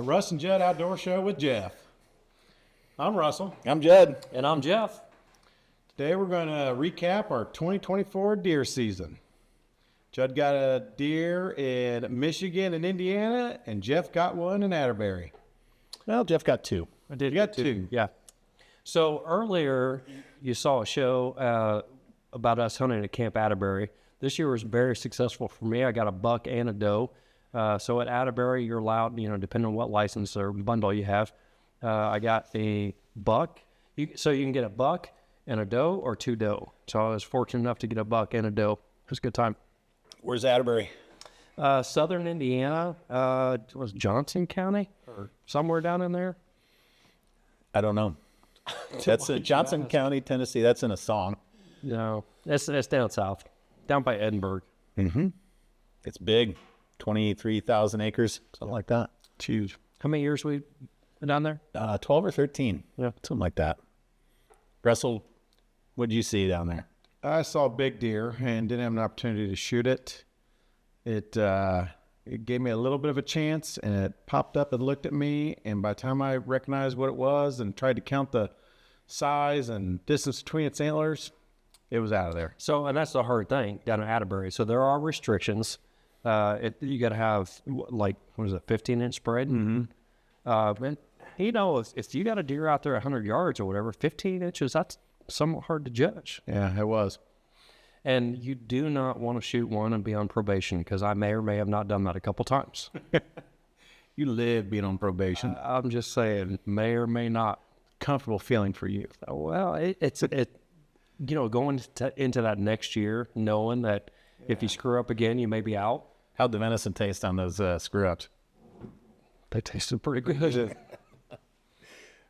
Russ and Judd Outdoor Show with Jeff. I'm Russell. I'm Judd. And I'm Jeff. Today we're going to recap our 2024 deer season. Judd got a deer in Michigan and Indiana, and Jeff got one in Atterbury. Well, Jeff got two. I did. You got two. Yeah. So earlier you saw a show about us hunting at Camp Atterbury. This year was very successful for me. I got a buck and a doe. So at Atterbury, you're allowed, depending on what license or bundle you have. I got a buck. So you can get a buck and a doe or two doe. So I was fortunate enough to get a buck and a doe. It was a good time. Where's Atterbury? Southern Indiana. Was Johnson County or somewhere down in there? I don't know. That's Johnson County, Tennessee. That's in a song. No, that's down south, down by Edinburgh. Mm-hmm. It's big, 23,000 acres, something like that. It's huge. How many years we been down there? 12 or 13. Yeah, something like that. Russell, what did you see down there? I saw a big deer and didn't have an opportunity to shoot it. It gave me a little bit of a chance, and it popped up and looked at me, and by the time I recognized what it was and tried to count the size and distance between its antlers, it was out of there. So, and that's the hard thing down at Atterbury. So there are restrictions. You got to have, 15-inch spread? Mm-hmm. And, if you got a deer out there 100 yards or whatever, 15 inches, that's somewhat hard to judge. Yeah, it was. And you do not want to shoot one and be on probation, because I may or may have not done that a couple times. You live being on probation. I'm just saying, may or may not. Comfortable feeling for you. Well, it's going into that next year, knowing that if you screw up again, you may be out. How'd the venison taste on those screw-ups? They tasted pretty good.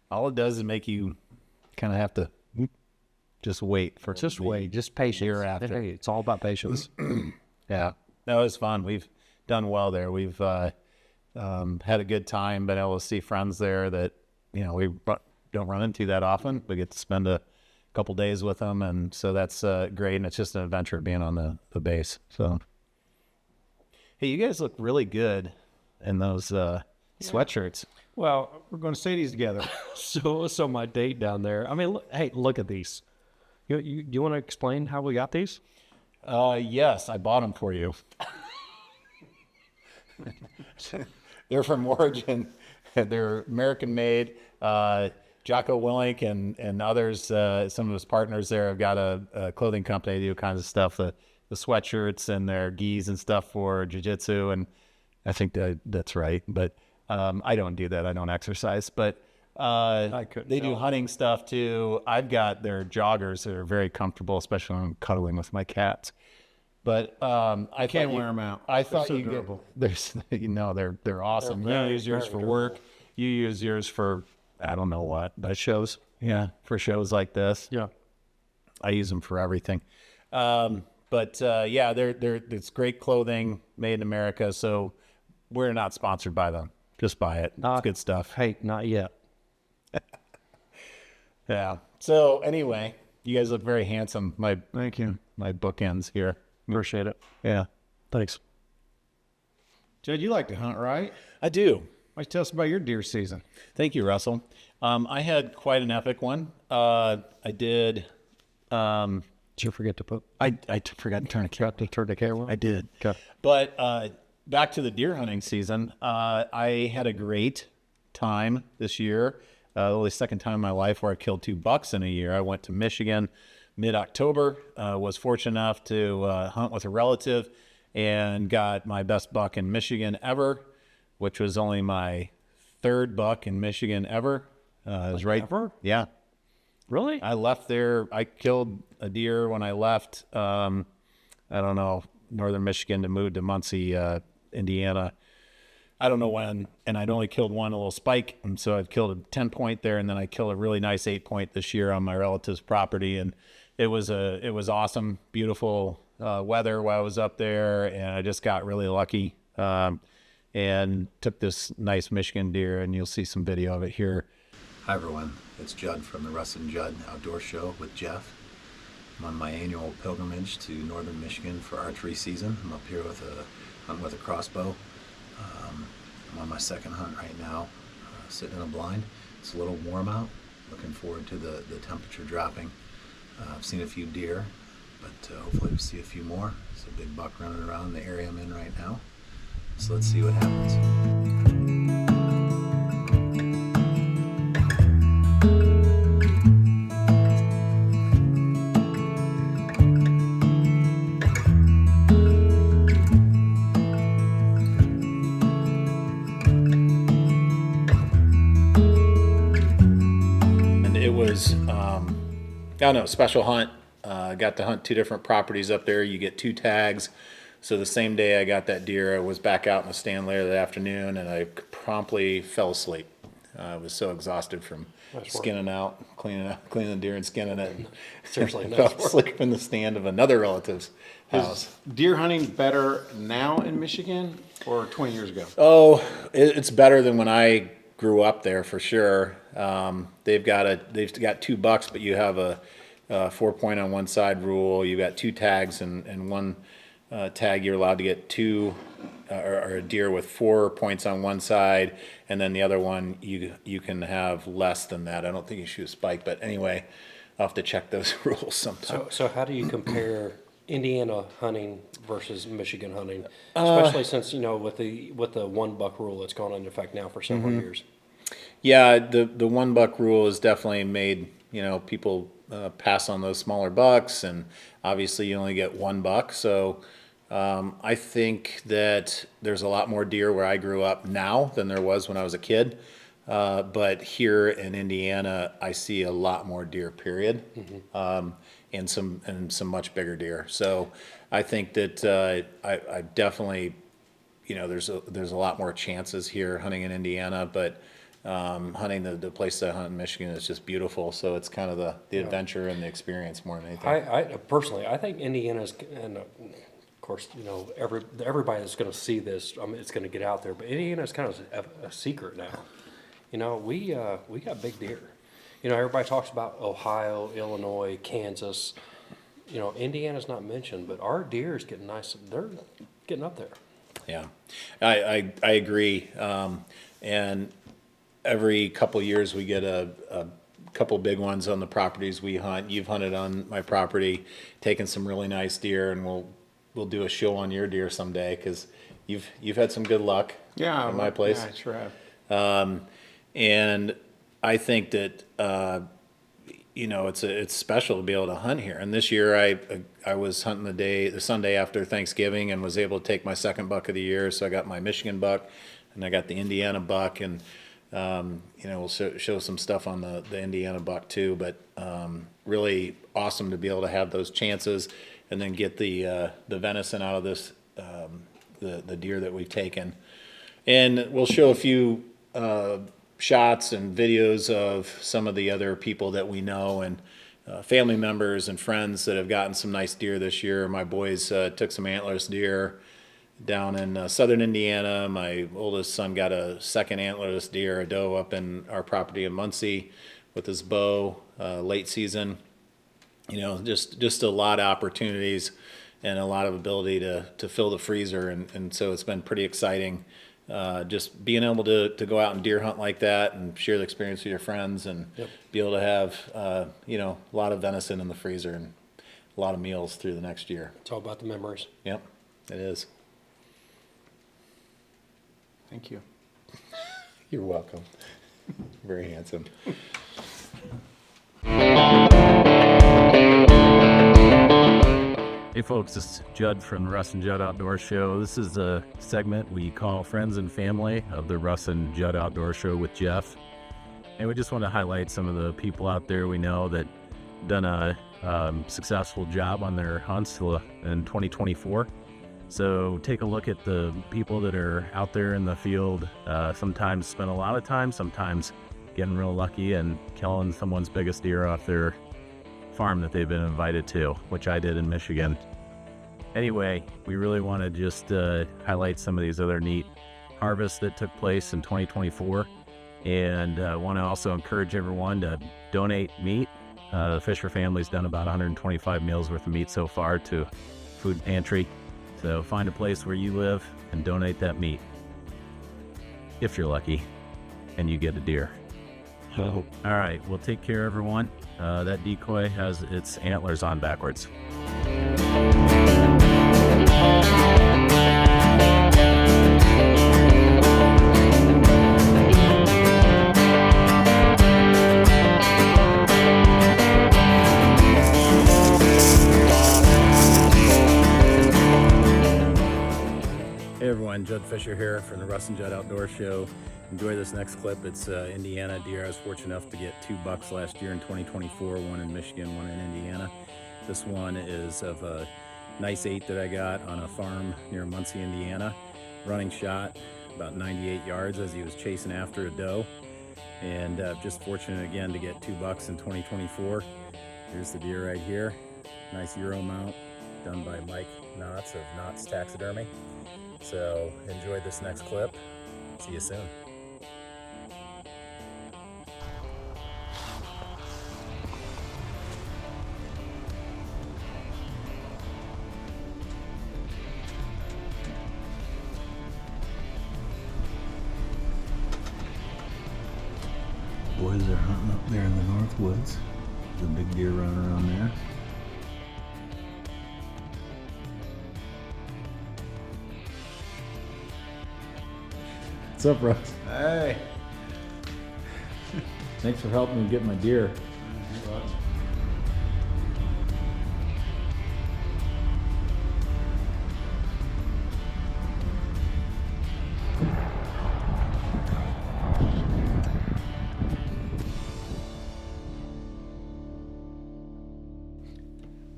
All it does is make you kind of have to just wait for Just patience. Year after. Hey, it's all about patience. Yeah, that was fun. We've done well there. We've had a good time, been able to see friends there that we don't run into that often. We get to spend a couple days with them, and so that's great. And it's just an adventure being on the base. So, hey, you guys look really good in those sweatshirts. Well, We're going to say these together. so my date down there. I mean, look at these. You want to explain how we got these? Yes, I bought them for you. They're from Origin. They're American-made. Jocko Willink and others, some of his partners there have got a clothing company. They do kinds of stuff, the sweatshirts and their gis and stuff for jiu-jitsu, and I think that's right. But I don't do that. I don't exercise. But they do hunting stuff too. I've got their joggers that are very comfortable, especially when I'm cuddling with my cats. But I Can't wear them out. I thought so you durable. they're awesome. They're You use yours for work. You use yours for I don't know what, but Shows. yeah, for shows like this. Yeah. I use them for everything. But yeah, it's great clothing made in America. So we're not sponsored by them. Just buy it. It's good stuff. Hey, not yet. Yeah. So anyway, you guys look very handsome. Thank you. My bookends here. Appreciate it. Yeah. Thanks. Judd, you like to hunt, right? I do. Why don't you tell us about your deer season? Thank you, Russell. I had quite an epic one. I did. Did you forget to put? I forgot to turn a camera. Turn the camera. I did. Okay. But back to the deer hunting season, I had a great time this year. The second time in my life where I killed 2 bucks in a year. I went to Michigan mid-October, was fortunate enough to hunt with a relative and got my best buck in Michigan ever, which was only my 3rd buck in Michigan ever. It was right. Ever? Yeah. Really? I left there. I killed a deer when I left, northern Michigan to move to Muncie, Indiana. I don't know when, and I'd only killed one, a little spike, and so I've killed a 10-point there, and then I killed a really nice 8-point this year on my relative's property, and it was awesome, beautiful weather while I was up there, and I just got really lucky and took this nice Michigan deer, and you'll see some video of it here. Hi everyone, it's Judd from the Russ and Judd Outdoor Show with Jeff. I'm on my annual pilgrimage to northern Michigan for archery season. I'm up here with a crossbow. I'm on my second hunt right now, sitting in a blind. It's a little warm out. Looking forward to the temperature dropping. I've seen a few deer, but hopefully we see a few more. There's a big buck running around the area I'm in right now. So let's see what happens. And it was, I don't know, special hunt. Got to hunt 2 different properties up there. You get 2 tags. So the same day I got that deer, I was back out in the stand later that afternoon, and I promptly fell asleep. I was so exhausted from skinning out, cleaning the deer and skinning it. And Seriously, fell nice work. asleep in the stand of another relative's house. Is deer hunting better now in Michigan or 20 years ago? Oh, it's better than when I grew up there for sure. They've got 2 bucks, but you have a 4-point on one side rule. You've got 2 tags, and one tag you're allowed to get 2 or a deer with 4 points on one side, and then the other one you can have less than that. I don't think you shoot a spike, but anyway, I'll have to check those rules sometime. So how do you compare Indiana hunting versus Michigan hunting, especially since with the 1 buck rule that's gone into effect now for several years? Yeah, the 1 buck rule has definitely made people pass on those smaller bucks, and obviously you only get 1 buck. So I think that there's a lot more deer where I grew up now than there was when I was a kid. But here in Indiana, I see a lot more deer. Period, and some much bigger deer. So I think that I definitely there's a lot more chances here hunting in Indiana, but hunting the place that I hunt in Michigan is just beautiful. So it's kind of the adventure and the experience more than anything. I personally, I think Indiana's, and of course, everybody that's going to see this, it's going to get out there. But Indiana's kind of a secret now. We got big deer. Everybody talks about Ohio, Illinois, Kansas. Indiana's not mentioned, but our deer is getting nice. They're getting up there. Yeah, I agree. And every couple of years we get a couple big ones on the properties we hunt. You've hunted on my property, taken some really nice deer, and we'll do a show on your deer someday because you've had some good luck. Yeah, in my place. Yeah, I sure have. And I think that it's special to be able to hunt here. And this year I was hunting the Sunday after Thanksgiving and was able to take my 2nd buck of the year. So I got my Michigan buck and I got the Indiana buck, and we'll show some stuff on the Indiana buck too. But really awesome to be able to have those chances and then get the venison out of this the deer that we've taken. And we'll show a few shots and videos of some of the other people that we know and family members and friends that have gotten some nice deer this year. My boys took some antlerless deer down in southern Indiana. My oldest son got a 2nd antlerless deer, a doe, up in our property in Muncie with his bow late season. Just a lot of opportunities and a lot of ability to fill the freezer, and so it's been pretty exciting. Just being able to go out and deer hunt like that and share the experience with your friends and be able to have, a lot of venison in the freezer and a lot of meals through the next year. It's all about the memories. Yep, it is. Thank you. You're welcome. Very handsome. Hey folks, this is Judd from the Russ and Judd Outdoor Show. This is a segment we call Friends and Family of the Russ and Judd Outdoor Show with Jeff. And we just want to highlight some of the people out there we know that done a successful job on their hunts in 2024. So take a look at the people that are out there in the field, sometimes spend a lot of time, sometimes getting real lucky and killing someone's biggest deer off their farm that they've been invited to, which I did in Michigan. Anyway, we really want to just highlight some of these other neat harvests that took place in 2024, and want to also encourage everyone to donate meat. The Fisher family's done about 125 meals worth of meat so far to food pantry, so find a place where you live and donate that meat. if you're lucky and you get a deer. All right, well, take care, everyone. That decoy has its antlers on backwards. Hey everyone, Judd Fisher here from the Russ and Judd Outdoor Show. Enjoy this next clip. It's Indiana deer. I was fortunate enough to get 2 bucks last year in 2024, one in Michigan, one in Indiana. This one is of a nice 8 that I got on a farm near Muncie, Indiana. Running shot about 98 yards as he was chasing after a doe. And just fortunate again to get 2 bucks in 2024. Here's the deer right here. Nice Euro mount done by Mike Knotts of Knotts Taxidermy. So enjoy this next clip. See you soon. Boys are hunting up there in the north woods. There's a big deer running around there. What's up, Russ? Hey. Thanks for helping me get my deer.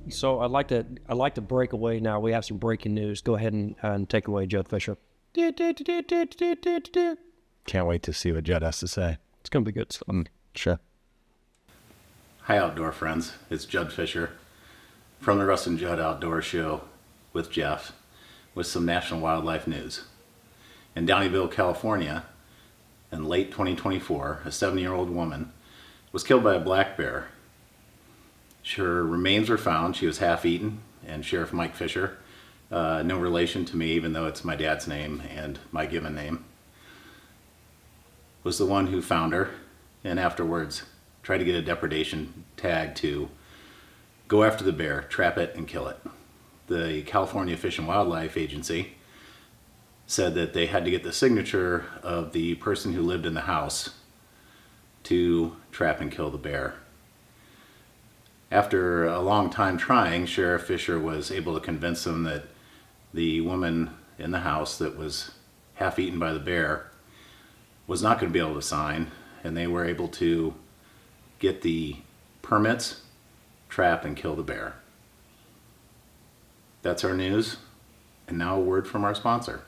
So I'd like to break away now. We have some breaking news. Go ahead and take away, Judd Fisher. Can't wait to see what Judd has to say. It's gonna be good stuff. Sure. Hi, outdoor friends. It's Judd Fisher from the Russ and Judd Outdoor Show with Jeff with some national wildlife news. In Downeyville, California, in late 2024, a 70-year-old woman was killed by a black bear. Her remains were found. She was half-eaten, and Sheriff Mike Fisher, no relation to me, even though it's my dad's name and my given name, was the one who found her, and afterwards tried to get a depredation tag to go after the bear, trap it, and kill it. The California Fish and Wildlife Agency said that they had to get the signature of the person who lived in the house to trap and kill the bear. After a long time trying, Sheriff Fisher was able to convince them that the woman in the house that was half eaten by the bear was not going to be able to sign, and they were able to get the permits, trap, and kill the bear. That's our news, and now a word from our sponsor.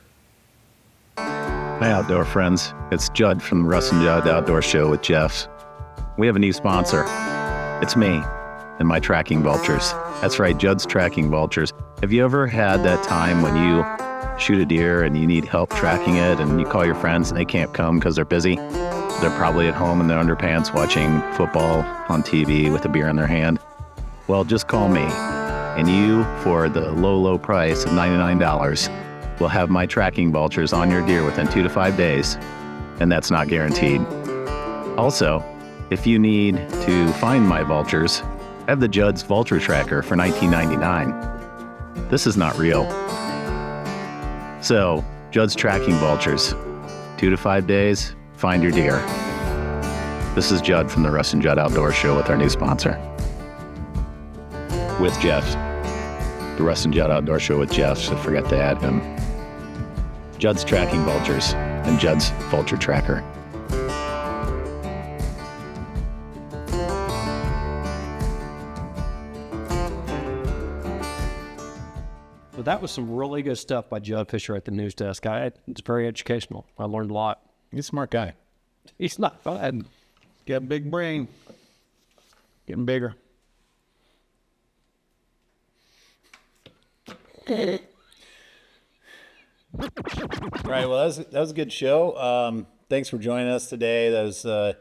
Hi, outdoor friends. It's Judd from the Russ and Judd Outdoor Show with Jeff. We have a new sponsor. It's me and my tracking vultures. That's right, Judd's Tracking Vultures. Have you ever had that time when you shoot a deer and you need help tracking it and you call your friends and they can't come because they're busy? They're probably at home in their underpants watching football on TV with a beer in their hand. Well, just call me, and you, for the low price of $99, will have my tracking vultures on your deer within 2 to 5 days, and that's not guaranteed. Also, if you need to find my vultures, I have the Judd's Vulture Tracker for $19.99. This is not real. So, Judd's Tracking Vultures, 2 to 5 days, find your deer. This is Judd from the Russ and Judd Outdoor Show with our new sponsor. With Jeff. The Russ and Judd Outdoor Show with Jeff, so forget to add him. Judd's Tracking Vultures and Judd's Vulture Tracker. Well, that was some really good stuff by Judd Fisher at the news desk. It's very educational. I learned a lot. He's a smart guy. He's not bad. Got a big brain. Getting bigger. All right, well, that was a good show. Thanks for joining us today. That was a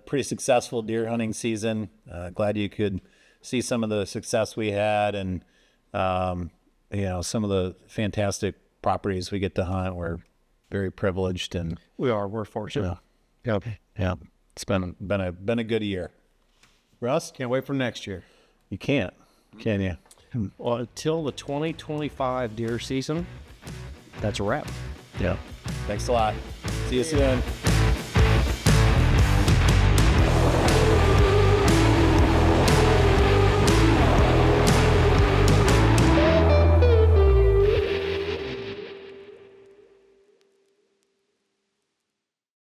pretty successful deer hunting season. Glad you could see some of the success we had, and some of the fantastic properties we get to hunt. We're very privileged, and We're fortunate. Yep. yeah, it's been a good year. Russ, Can't wait for next year. you can't, can you? Well, until the 2025 deer season, that's a wrap. Yeah. Thanks a lot. See you soon.